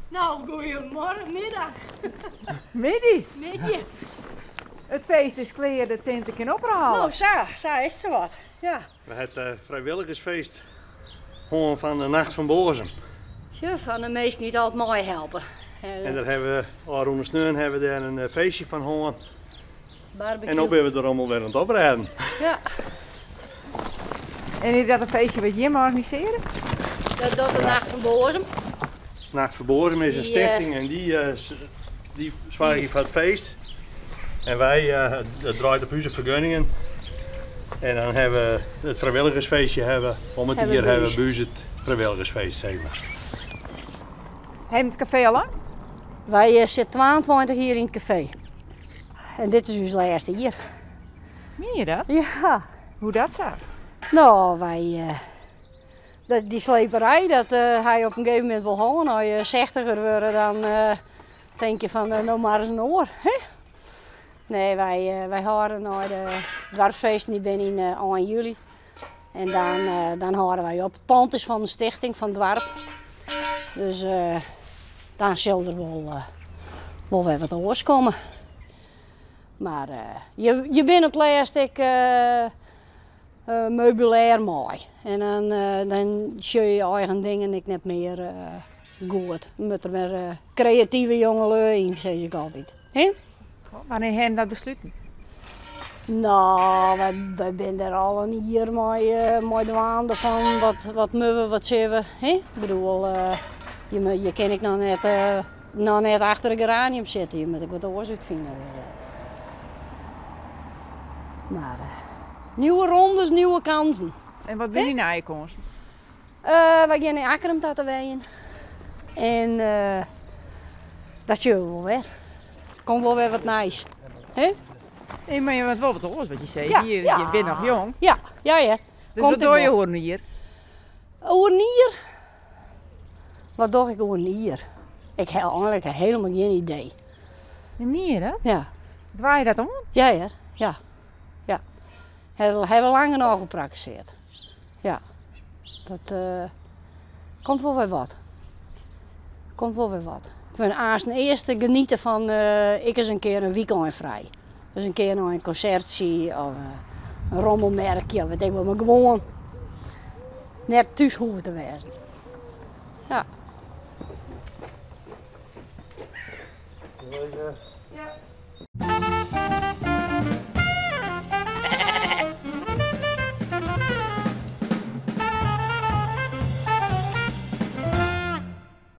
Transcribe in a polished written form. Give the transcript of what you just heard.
Nou, goeiemorgen, middag. Middag. Het feest is klaar, de tenten kan ophalen. Nou, zo is het wat. Ja. We hebben het vrijwilligersfeest gewoon van de Nacht van Bozem. Zo, van de meesten niet altijd mooi helpen. En daar hebben we, rond de sneun hebben we daar een feestje van gewoon. Barbecue. En nu hebben we er allemaal weer aan het oprijden. Ja. En is dat een feestje wat Jim organiseren? Dat doet de Nacht van Bozem. Nacht van Bozem is een stichting en die zwaait voor het feest. En wij dat draait op onze vergunningen. En dan hebben we het vrijwilligersfeestje om het hier hebben we buis het vrijwilligersfeest, zeg maar. Heb je het café al lang? Wij zitten 22 hier in het café. En dit is ons laatste hier. Meen je dat? Ja. Hoe dat zo? Nou, die sleperij, dat hij op een gegeven moment wil houden. Als je 60er wordt, dan denk je van, nou maar eens een oor. Hè? Nee, wij houden naar de dwarfsfeesten, die ben in 1 juli. En dan houden wij op het pand is van de stichting van het dorp. Dus dan zal er wel weer wat oors komen. Maar je bent op het laatst meubilair mooi. En dan zie je je eigen dingen ik net meer goed. Je moet er weer creatieve jongelui in, zeg ik altijd. He? Wanneer heb je dat besloten? Nou, wij zijn er al een jaar mee dwaande van wat moeten we, wat zien we. He? Ik bedoel, je kan ik nou net achter een geranium zitten, je moet ik wat oors uitvinden. Maar nieuwe rondes, nieuwe kansen. En wat ben je na je komst? Wij gaan in Akkerum tatoeëren. En dat zien we wel weer. Komt wel weer wat nice. He? Nee, maar je bent wel wat oors wat je zei. Ja, Je bent nog jong. Ja. Dus wat doe je horen hier? Oernier? Wat doe ik oernier? Ik heb eigenlijk helemaal geen idee. En meen je dat? Ja. Draai je dat om? Ja. Hebben we lang genoeg gepraktiseerd. Ja. Dat komt wel weer wat. Ik ben als een eerste genieten van ik eens een keer een weekend vrij. Dus een keer naar een concertje of een rommelmerkje, weet ik wat, maar gewoon net thuis hoeven te wezen. Ja. Ja.